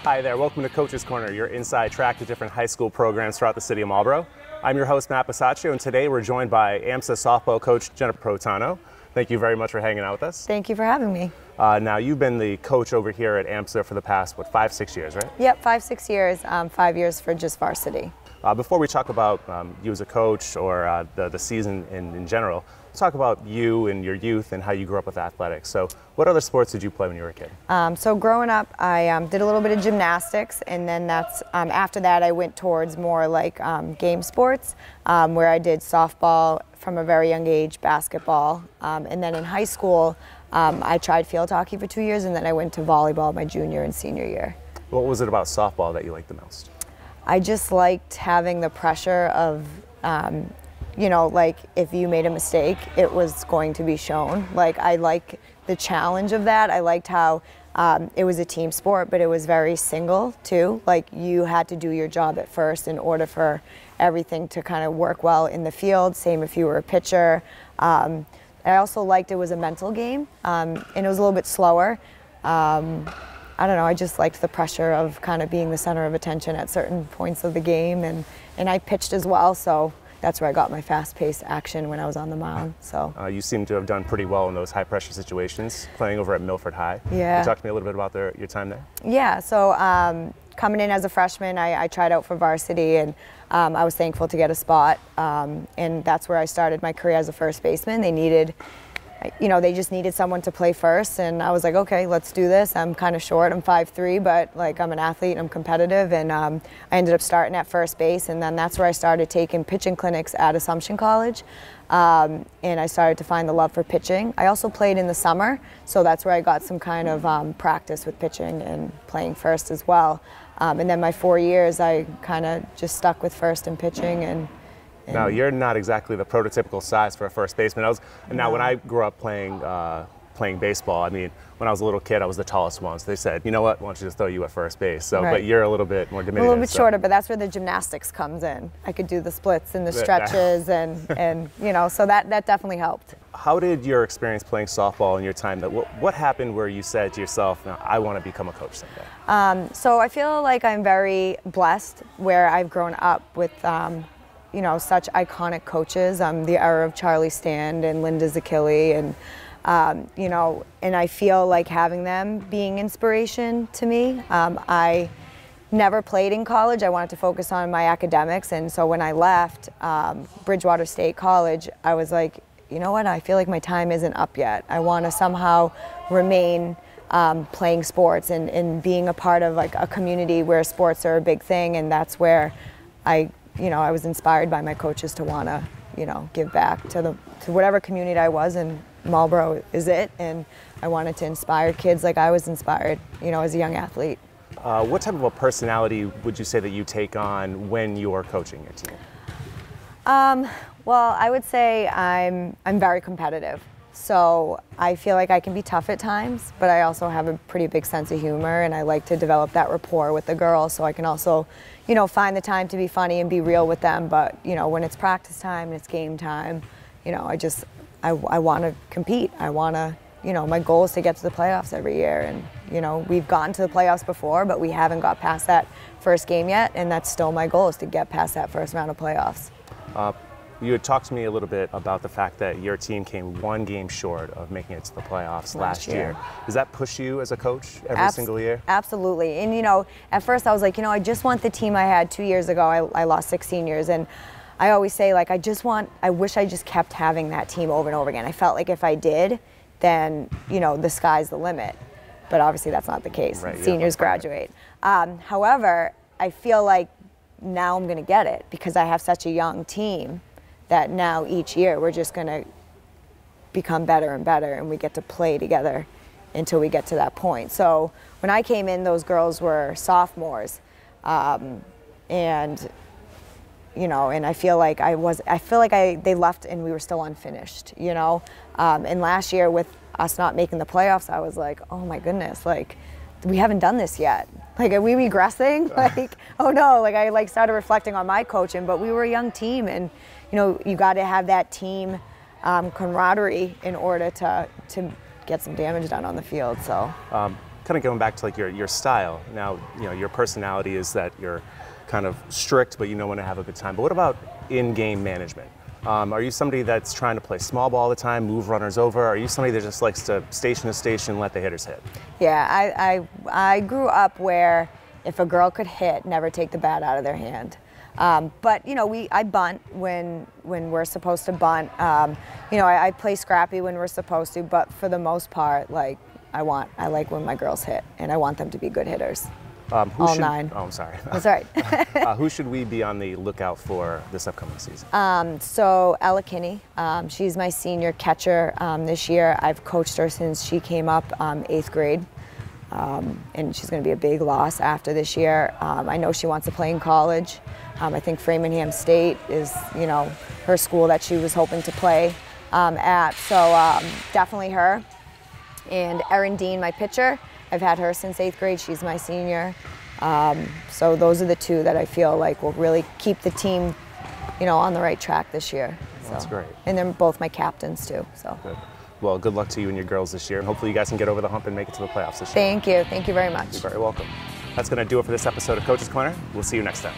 Hi there, welcome to Coach's Corner, your inside track to different high school programs throughout the city of Marlboro. I'm your host, Matt Bisaccio, and today we're joined by AMSA softball coach Jenna Protano. Thank you very much for hanging out with us. Thank you for having me. Now, you've been the coach over here at AMSA for the past, 5-6 years, right? Yep, 5-6 years, 5 years for just varsity. Before we talk about you as a coach or the season in general, let's talk about you and your youth and how you grew up with athletics. So what other sports did you play when you were a kid? So growing up, I did a little bit of gymnastics, and then after that I went towards more like game sports, where I did softball from a very young age, basketball, and then in high school I tried field hockey for 2 years, and then I went to volleyball my junior and senior year. What was it about softball that you liked the most? I just liked having the pressure of, you know, like if you made a mistake, it was going to be shown. Like I like the challenge of that. I liked how it was a team sport, but it was very single too. Like you had to do your job at first in order for everything to kind of work well in the field. Same if you were a pitcher. I also liked it was a mental game, and it was a little bit slower. I don't know, I just liked the pressure of kind of being the center of attention at certain points of the game, and I pitched as well, so that's where I got my fast-paced action when I was on the mound. So you seem to have done pretty well in those high-pressure situations, playing over at Milford High. Yeah. Can you talk to me a little bit about your time there? Yeah, so coming in as a freshman, I tried out for varsity, and I was thankful to get a spot, and that's where I started my career as a first baseman. They just needed someone to play first, and I was like, okay, let's do this. I'm kind of short, I'm 5'3", but like I'm an athlete and I'm competitive, and I ended up starting at first base, and then that's where I started taking pitching clinics at Assumption College, and I started to find the love for pitching. I also played in the summer, so that's where I got some kind of practice with pitching and playing first as well. And then my 4 years, I kind of just stuck with first and pitching. And now, you're not exactly the prototypical size for a first baseman. When I grew up playing baseball, I mean, when I was a little kid, I was the tallest one. So they said, you know what, why don't you just throw you at first base? So, right. But you're a little bit more diminutive. A little bit shorter, but that's where the gymnastics comes in. I could do the splits and the stretches, and you know, so that definitely helped. How did your experience playing softball in your time, what happened where you said to yourself, now, I want to become a coach someday? So I feel like I'm very blessed where I've grown up with you know, such iconic coaches, the era of Charlie Stand and Linda Zakili, and you know, and I feel like having them being inspiration to me. I never played in college. I wanted to focus on my academics, and so when I left Bridgewater State College, I was like, you know what, I feel like my time isn't up yet. I want to somehow remain playing sports and being a part of like a community where sports are a big thing, and that's where I was inspired by my coaches to want to, you know, give back to whatever community I was, and Marlboro is it, and I wanted to inspire kids like I was inspired, you know, as a young athlete. What type of a personality would you say that you take on when you are coaching your team? Well, I would say I'm very competitive. So I feel like I can be tough at times, but I also have a pretty big sense of humor, and I like to develop that rapport with the girls, so I can also, you know, find the time to be funny and be real with them. But, you know, when it's practice time and it's game time, you know, I want to compete. I want to, you know, my goal is to get to the playoffs every year, and, you know, we've gotten to the playoffs before, but we haven't got past that first game yet, and that's still my goal, is to get past that first round of playoffs. You had talked to me a little bit about the fact that your team came one game short of making it to the playoffs last year. Does that push you as a coach every single year? Absolutely. And, you know, at first I was like, you know, I just want the team I had 2 years ago. I lost 6 seniors, and I always say, like, I wish I just kept having that team over and over again. I felt like if I did, then, you know, the sky's the limit. But obviously that's not the case. Right, seniors graduate. However, I feel like now I'm going to get it because I have such a young team that now each year we're just going to become better and better, and we get to play together until we get to that point. So when I came in, those girls were sophomores, and you know, and I feel like they left and we were still unfinished, you know. And last year with us not making the playoffs, I was like, oh my goodness, like we haven't done this yet. Like, are we regressing? Like, oh no, like I started reflecting on my coaching, but we were a young team, and you know, you got to have that team camaraderie in order to get some damage done on the field. So kind of going back to like your style. Now, you know, your personality is that you're kind of strict, but you know when to have a good time. But what about in-game management? Are you somebody that's trying to play small ball all the time, move runners over? Or are you somebody that just likes to station to station, let the hitters hit? Yeah, I grew up where if a girl could hit, never take the bat out of their hand. But you know, I bunt when we're supposed to bunt. You know, I play scrappy when we're supposed to. But for the most part, like I like when my girls hit, and I want them to be good hitters. All nine. Oh, I'm sorry. That's all right. Who should we be on the lookout for this upcoming season? So Ella Kinney, she's my senior catcher this year. I've coached her since she came up 8th grade, and she's going to be a big loss after this year. I know she wants to play in college. I think Framingham State is, you know, her school that she was hoping to play at. So definitely her. And Erin Dean, my pitcher. I've had her since 8th grade. She's my senior. So those are the two that I feel like will really keep the team, you know, on the right track this year. Well, that's great. And they're both my captains too. So good. Well, good luck to you and your girls this year, and hopefully you guys can get over the hump and make it to the playoffs this year. Thank you. Thank you very much. You're very welcome. That's going to do it for this episode of Coach's Corner. We'll see you next time.